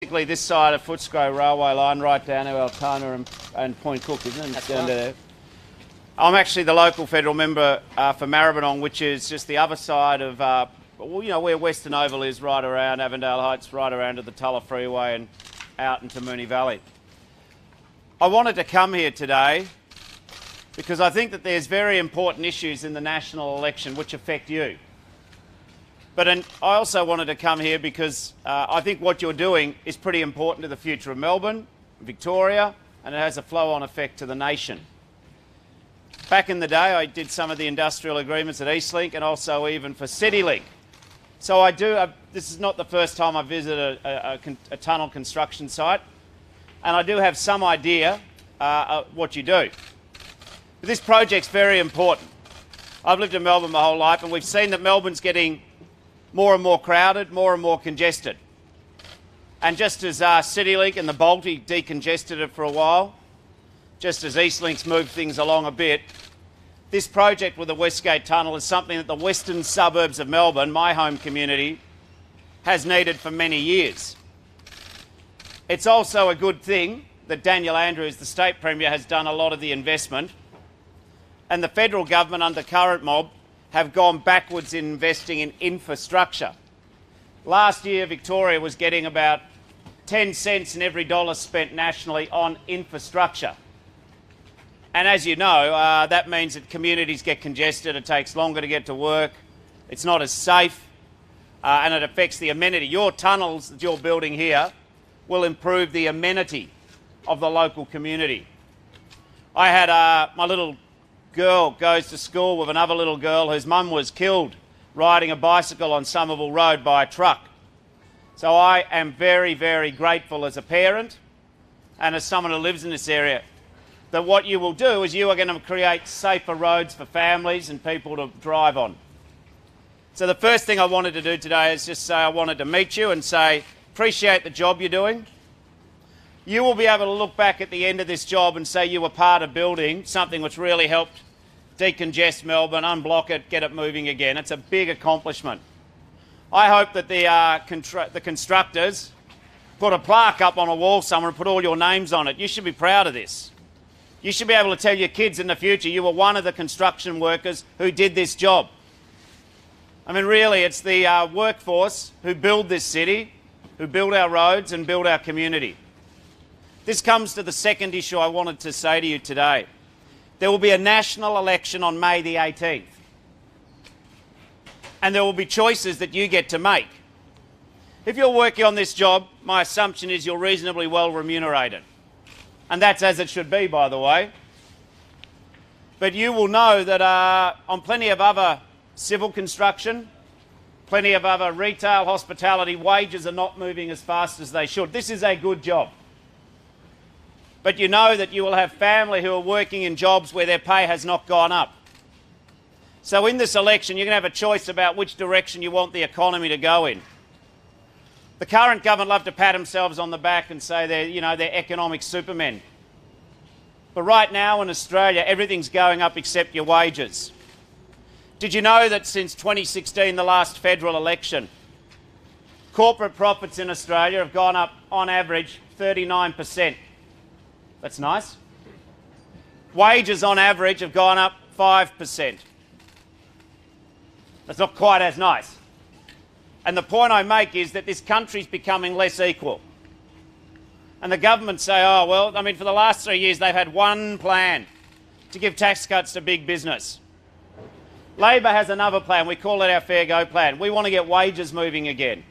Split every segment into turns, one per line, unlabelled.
Basically this side of Footscray railway line right down to Altona and Point Cook, isn't it? It's down to there. I'm actually the local federal member for Maribyrnong, which is just the other side of, where Western Oval is, right around Avondale Heights, right around to the Tulla Freeway and out into Moonee Valley. I wanted to come here today because I think that there's very important issues in the national election which affect you. But I also wanted to come here because I think what you're doing is pretty important to the future of Melbourne, Victoria, and it has a flow-on effect to the nation. Back in the day, I did some of the industrial agreements at Eastlink and also even for CityLink. So this is not the first time I visited a tunnel construction site, and I do have some idea what you do. But this project's very important. I've lived in Melbourne my whole life, and we've seen that Melbourne's getting more and more crowded, more and more congested. And just as CityLink and the Balti decongested it for a while, just as Eastlink's moved things along a bit, this project with the Westgate Tunnel is something that the western suburbs of Melbourne, my home community, has needed for many years. It's also a good thing that Daniel Andrews, the State Premier, has done a lot of the investment, and the federal government under current mob have gone backwards in investing in infrastructure. Last year, Victoria was getting about 10 cents in every dollar spent nationally on infrastructure. And as you know, that means that communities get congested, it takes longer to get to work, it's not as safe, and it affects the amenity. Your tunnels that you're building here will improve the amenity of the local community. I had my little girl goes to school with another little girl whose mum was killed riding a bicycle on Somerville Road by a truck. So I am very, very grateful as a parent and as someone who lives in this area that what you will do is you are going to create safer roads for families and people to drive on. So the first thing I wanted to do today is just say I wanted to meet you and say appreciate the job you're doing. You will be able to look back at the end of this job and say you were part of building something which really helped decongest Melbourne, unblock it, get it moving again. It's a big accomplishment. I hope that the constructors put a plaque up on a wall somewhere and put all your names on it. You should be proud of this. You should be able to tell your kids in the future you were one of the construction workers who did this job. I mean, really, it's the workforce who build this city, who build our roads and build our community. This comes to the second issue I wanted to say to you today. There will be a national election on May the 18th. And there will be choices that you get to make. If you're working on this job, my assumption is you're reasonably well remunerated. And that's as it should be, by the way. But you will know that on plenty of other civil construction, plenty of other retail, hospitality, wages are not moving as fast as they should. This is a good job. But you know that you will have family who are working in jobs where their pay has not gone up. So in this election, you're going to have a choice about which direction you want the economy to go in. The current government love to pat themselves on the back and say they're economic supermen. But right now in Australia, everything's going up except your wages. Did you know that since 2016, the last federal election, corporate profits in Australia have gone up on average 39%. That's nice. Wages on average have gone up 5%. That's not quite as nice. And the point I make is that this country's becoming less equal. And the government say, oh, well, I mean, for the last 3 years, they've had one plan to give tax cuts to big business. Labor has another plan. We call it our Fair Go plan. We want to get wages moving again.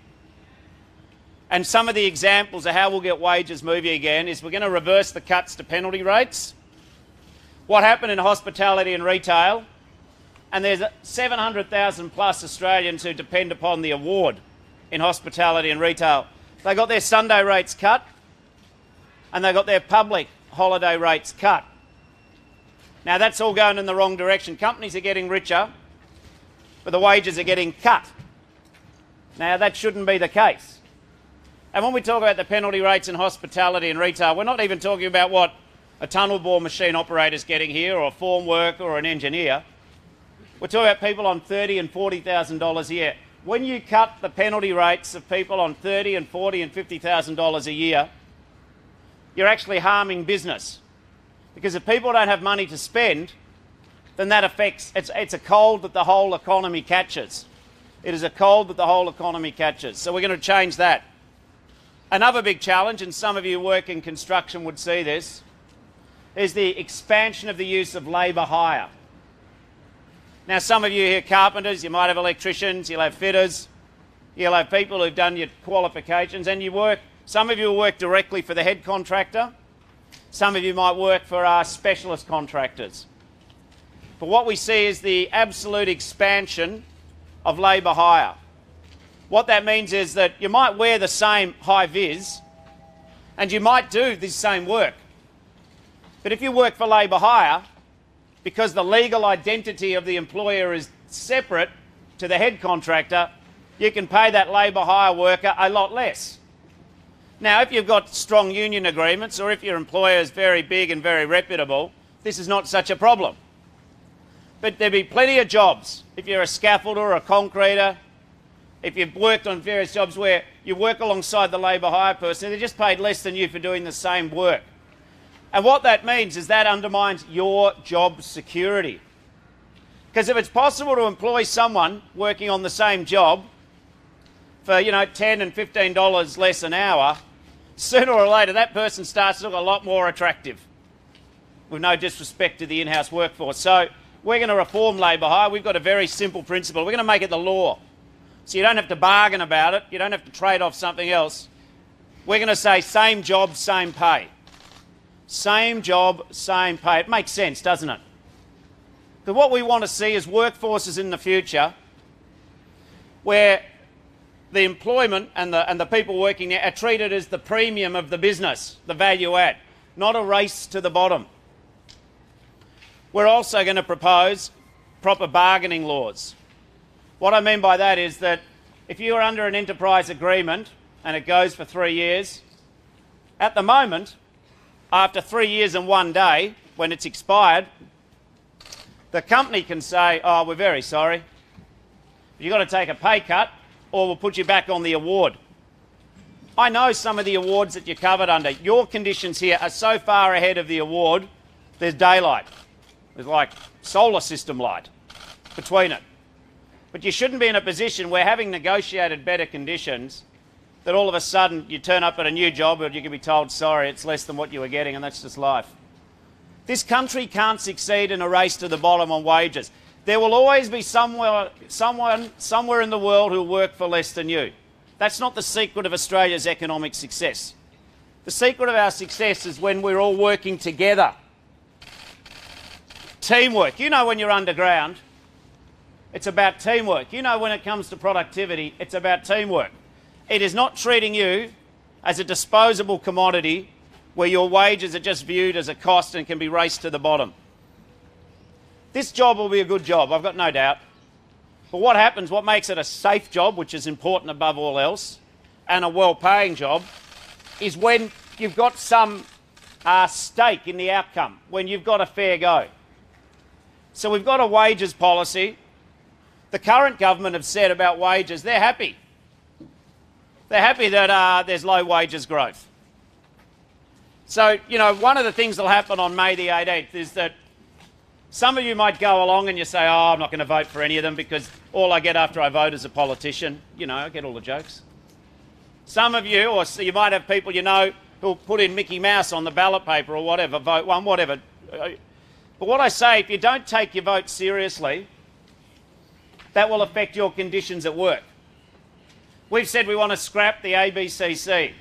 And some of the examples of how we'll get wages moving again is we're going to reverse the cuts to penalty rates. What happened in hospitality and retail, and there's 700,000 plus Australians who depend upon the award in hospitality and retail. They got their Sunday rates cut and they got their public holiday rates cut. Now that's all going in the wrong direction. Companies are getting richer, but the wages are getting cut. Now that shouldn't be the case. And when we talk about the penalty rates in hospitality and retail, we're not even talking about what a tunnel bore machine operator's getting here, or a form worker or an engineer. We're talking about people on $30,000 and $40,000 a year. when you cut the penalty rates of people on $30,000 and $40,000 and $50,000 a year, you're actually harming business. Because if people don't have money to spend, then that affects, it's a cold that the whole economy catches. It is a cold that the whole economy catches. So we're going to change that. Another big challenge, and some of you who work in construction would see this, is the expansion of the use of labour hire. Now, some of you here carpenters, you might have electricians, you'll have fitters, you'll have people who've done your qualifications, and you work, some of you will work directly for the head contractor, some of you might work for our specialist contractors. But what we see is the absolute expansion of labour hire. What that means is that you might wear the same high-vis and you might do this same work. But if you work for labour hire, because the legal identity of the employer is separate to the head contractor, you can pay that labour hire worker a lot less. Now, if you've got strong union agreements or if your employer is very big and very reputable, this is not such a problem. But there'll be plenty of jobs, if you're a scaffolder or a concreter, if you've worked on various jobs where you work alongside the labour hire person, they're just paid less than you for doing the same work. And what that means is that undermines your job security. Because if it's possible to employ someone working on the same job for, $10 and $15 less an hour, sooner or later that person starts to look a lot more attractive, with no disrespect to the in-house workforce. So we're going to reform labour hire. We've got a very simple principle. We're going to make it the law. So you don't have to bargain about it. You don't have to trade off something else. We're going to say same job, same pay. Same job, same pay. It makes sense, doesn't it? But what we want to see is workforces in the future where the employment and the people working there are treated as the premium of the business, the value add, not a race to the bottom. We're also going to propose proper bargaining laws. What I mean by that is that if you are under an enterprise agreement and it goes for 3 years, at the moment, after 3 years and 1 day, when it's expired, the company can say, oh, we're very sorry, you've got to take a pay cut or we'll put you back on the award. I know some of the awards that you're covered under. Your conditions here are so far ahead of the award, there's daylight. There's like solar system light between it. But you shouldn't be in a position where, having negotiated better conditions, that all of a sudden you turn up at a new job and you can be told, sorry, it's less than what you were getting, and that's just life. This country can't succeed in a race to the bottom on wages. There will always be someone somewhere in the world who will work for less than you. That's not the secret of Australia's economic success. The secret of our success is when we're all working together. Teamwork. You know, when you're underground, it's about teamwork. You know, when it comes to productivity, it's about teamwork. It is not treating you as a disposable commodity where your wages are just viewed as a cost and can be raced to the bottom. This job will be a good job, I've got no doubt. But what happens, what makes it a safe job, which is important above all else, and a well-paying job, is when you've got some stake in the outcome, when you've got a fair go. So we've got a wages policy. The current government have said about wages, they're happy. They're happy that there's low wages growth. So, one of the things that'll happen on May the 18th is that some of you might go along and you say, oh, I'm not going to vote for any of them because all I get after I vote is a politician. I get all the jokes. Some of you, or you might have people who'll put in Mickey Mouse on the ballot paper or whatever, vote one, whatever. But what I say, if you don't take your vote seriously, that will affect your conditions at work. We've said we want to scrap the ABCC,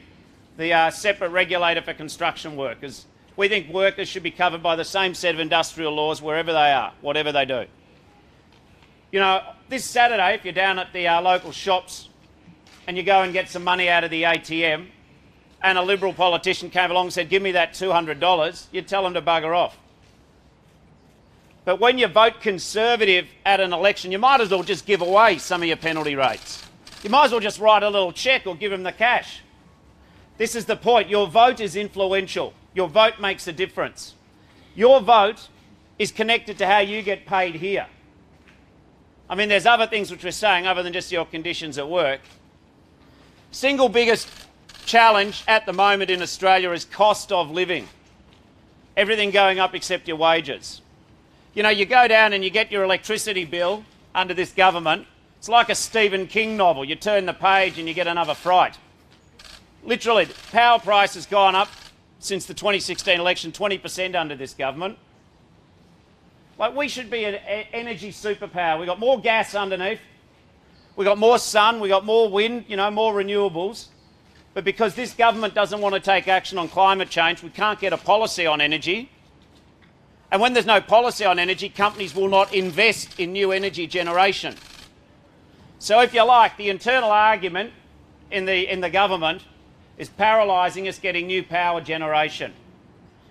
the separate regulator for construction workers. We think workers should be covered by the same set of industrial laws wherever they are, whatever they do. This Saturday, if you're down at the local shops and you go and get some money out of the ATM and a Liberal politician came along and said, give me that $200, you'd tell them to bugger off. But when you vote Conservative at an election, you might as well just give away some of your penalty rates. You might as well just write a little cheque or give them the cash. This is the point. Your vote is influential. Your vote makes a difference. Your vote is connected to how you get paid here. I mean, there's other things which we're saying other than just your conditions at work. Single biggest challenge at the moment in Australia is cost of living. Everything going up except your wages. You know, you go down and you get your electricity bill under this government. It's like a Stephen King novel. You turn the page and you get another fright. Literally, the power price has gone up since the 2016 election 20% under this government. Like, we should be an energy superpower. We've got more gas underneath. We've got more sun. We've got more wind, you know, more renewables. But because this government doesn't want to take action on climate change, we can't get a policy on energy. And when there's no policy on energy, companies will not invest in new energy generation. So if you like, the internal argument in the government is paralysing us getting new power generation.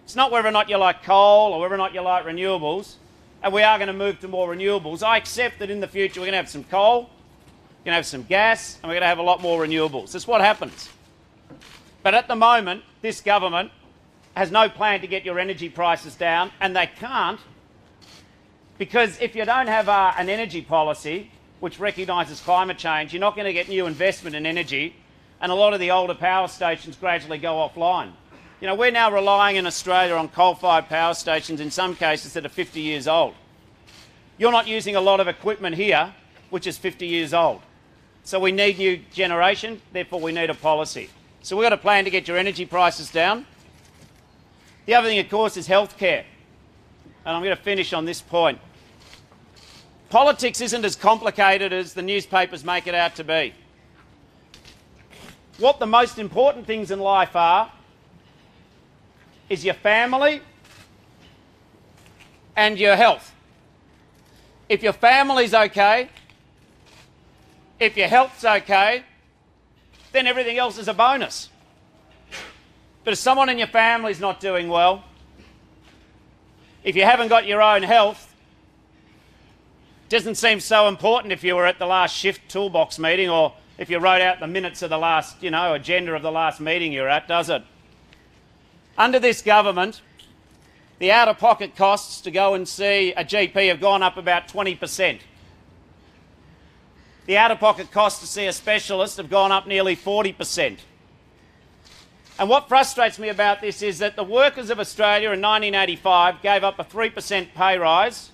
It's not whether or not you like coal or whether or not you like renewables, and we are going to move to more renewables. I accept that in the future we're going to have some coal, we're going to have some gas, and we're going to have a lot more renewables. That's what happens. But at the moment, this government has no plan to get your energy prices down, and they can't, because if you don't have an energy policy which recognises climate change, you're not going to get new investment in energy, and a lot of the older power stations gradually go offline. You know, we're now relying in Australia on coal-fired power stations, in some cases that are 50 years old. You're not using a lot of equipment here which is 50 years old. So we need new generation, therefore we need a policy. So we've got a plan to get your energy prices down. The other thing, of course, is healthcare. And I'm going to finish on this point. Politics isn't as complicated as the newspapers make it out to be. What the most important things in life are is your family and your health. If your family's okay, if your health's okay, then everything else is a bonus. But if someone in your family's not doing well, if you haven't got your own health, it doesn't seem so important if you were at the last shift toolbox meeting or if you wrote out the minutes of the last, you know, agenda of the last meeting you're at, does it? Under this government, the out-of-pocket costs to go and see a GP have gone up about 20%. The out-of-pocket costs to see a specialist have gone up nearly 40%. And what frustrates me about this is that the workers of Australia in 1985 gave up a 3% pay rise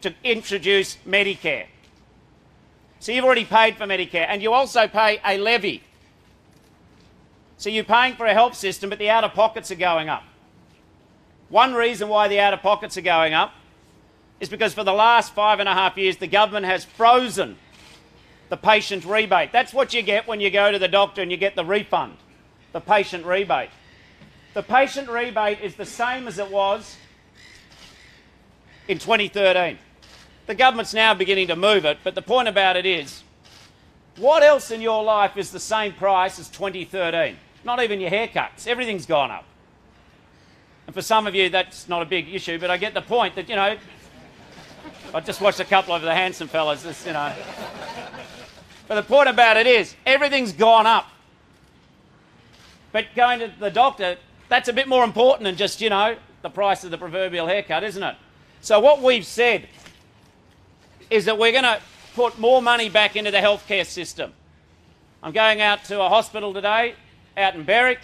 to introduce Medicare. So you've already paid for Medicare, and you also pay a levy. So you're paying for a health system, but the out-of-pockets are going up. One reason why the out-of-pockets are going up is because for the last 5.5 years, the government has frozen the patient rebate. That's what you get when you go to the doctor and you get the refund, the patient rebate. The patient rebate is the same as it was in 2013. The government's now beginning to move it, but the point about it is, what else in your life is the same price as 2013? Not even your haircuts. Everything's gone up. And for some of you, that's not a big issue, but I get the point that, you know, I just watched a couple of the handsome fellas, this, you know. But the point about it is, everything's gone up. But going to the doctor, that's a bit more important than just, you know, the price of the proverbial haircut, isn't it? So what we've said is that we're going to put more money back into the healthcare system. I'm going out to a hospital today, out in Berwick.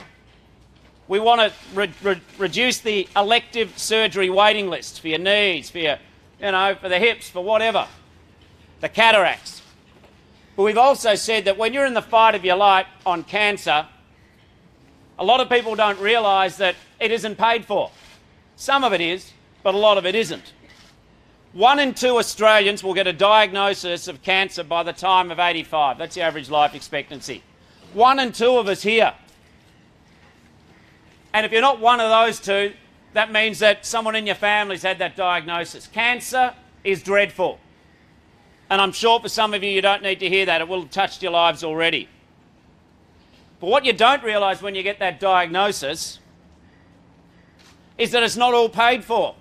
We want to reduce the elective surgery waiting list for your knees, for your, you know, for the hips, for whatever, the cataracts. But we've also said that when you're in the fight of your life on cancer, a lot of people don't realise that it isn't paid for. Some of it is, but a lot of it isn't. 1 in 2 Australians will get a diagnosis of cancer by the time of 85. That's the average life expectancy. 1 in 2 of us here. And if you're not one of those two, that means that someone in your family's had that diagnosis. Cancer is dreadful. And I'm sure for some of you, you don't need to hear that. It will have touched your lives already. But what you don't realise when you get that diagnosis is that it's not all paid for.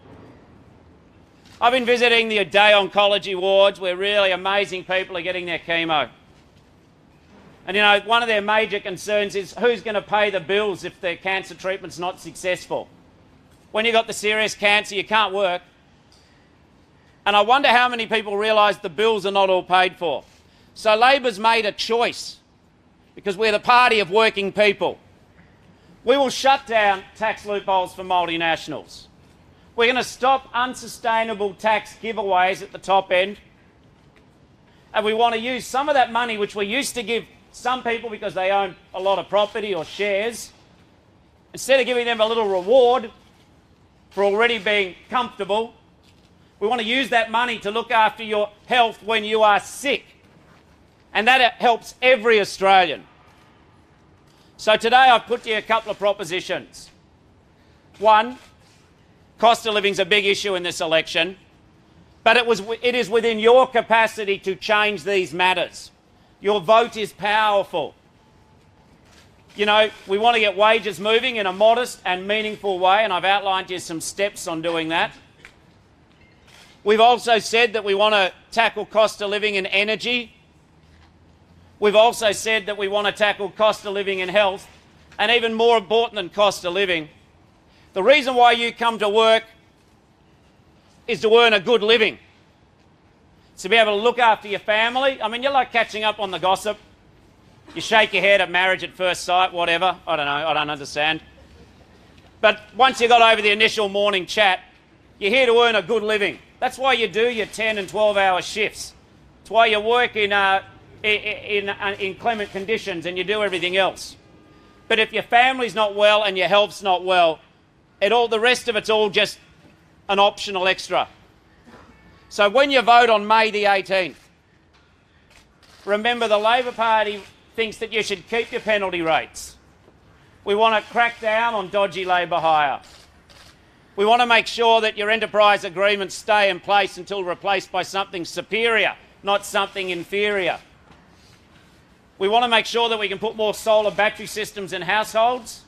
I've been visiting the day oncology wards where really amazing people are getting their chemo. And, you know, one of their major concerns is who's going to pay the bills if their cancer treatment's not successful. When you've got the serious cancer, you can't work. And I wonder how many people realise the bills are not all paid for. So Labor's made a choice, because we're the party of working people. We will shut down tax loopholes for multinationals. We're going to stop unsustainable tax giveaways at the top end. And we want to use some of that money, which we used to give some people because they own a lot of property or shares, instead of giving them a little reward for already being comfortable, we want to use that money to look after your health when you are sick. And that helps every Australian. So today I've put to you a couple of propositions. One, cost of living is a big issue in this election, but it is within your capacity to change these matters. Your vote is powerful. You know, we want to get wages moving in a modest and meaningful way, and I've outlined you some steps on doing that. We've also said that we want to tackle cost of living and energy. We've also said that we want to tackle cost of living and health, and even more important than cost of living, the reason why you come to work is to earn a good living. To be able to look after your family. I mean, you're like catching up on the gossip. You shake your head at marriage at first sight, whatever. I don't know, I don't understand. But once you got over the initial morning chat, you're here to earn a good living. That's why you do your 10 and 12-hour shifts. It's why you work in inclement conditions and you do everything else. But if your family's not well and your health's not well, the rest of it's all just an optional extra. So when you vote on May the 18th, remember the Labor Party thinks that you should keep your penalty rates. We want to crack down on dodgy labour hire. We want to make sure that your enterprise agreements stay in place until replaced by something superior, not something inferior. We want to make sure that we can put more solar battery systems in households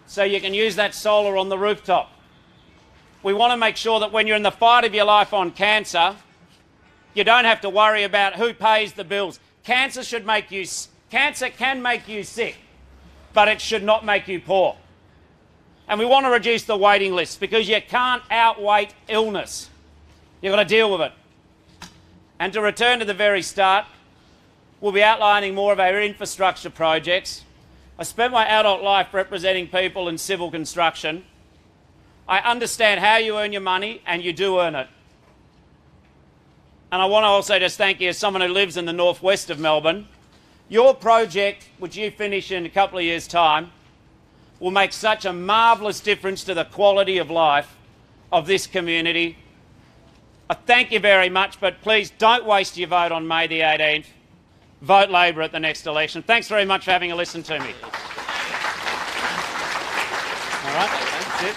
so you can use that solar on the rooftop. We want to make sure that when you're in the fight of your life on cancer, you don't have to worry about who pays the bills. Cancer can make you sick, but it should not make you poor. And we want to reduce the waiting list, because you can't outwait illness. You've got to deal with it. And to return to the very start, we'll be outlining more of our infrastructure projects. I spent my adult life representing people in civil construction. I understand how you earn your money, and you do earn it. And I want to also just thank you as someone who lives in the northwest of Melbourne. Your project, which you finish in a couple of years' time, will make such a marvellous difference to the quality of life of this community. I thank you very much, but please don't waste your vote on May the 18th. Vote Labor at the next election. Thanks very much for having a listen to me. All right, that's it.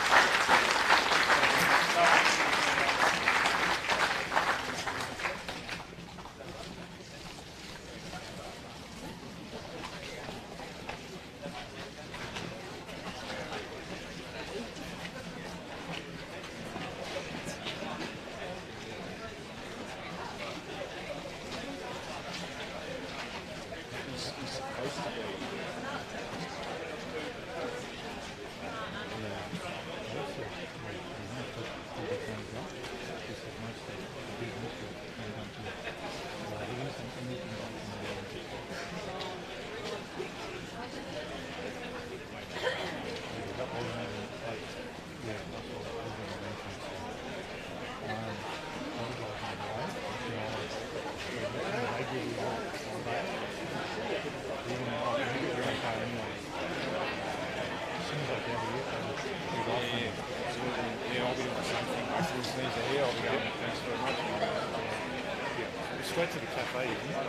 Straight to the cafe, isn't it?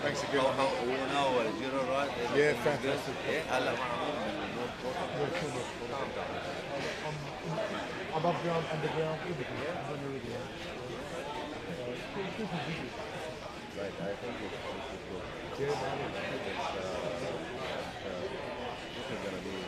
Thanks again.
You're all right?
Yeah, fantastic.
Yeah,
Above ground, underground, everything.
right, I think it's good.
Yeah,
this is gonna be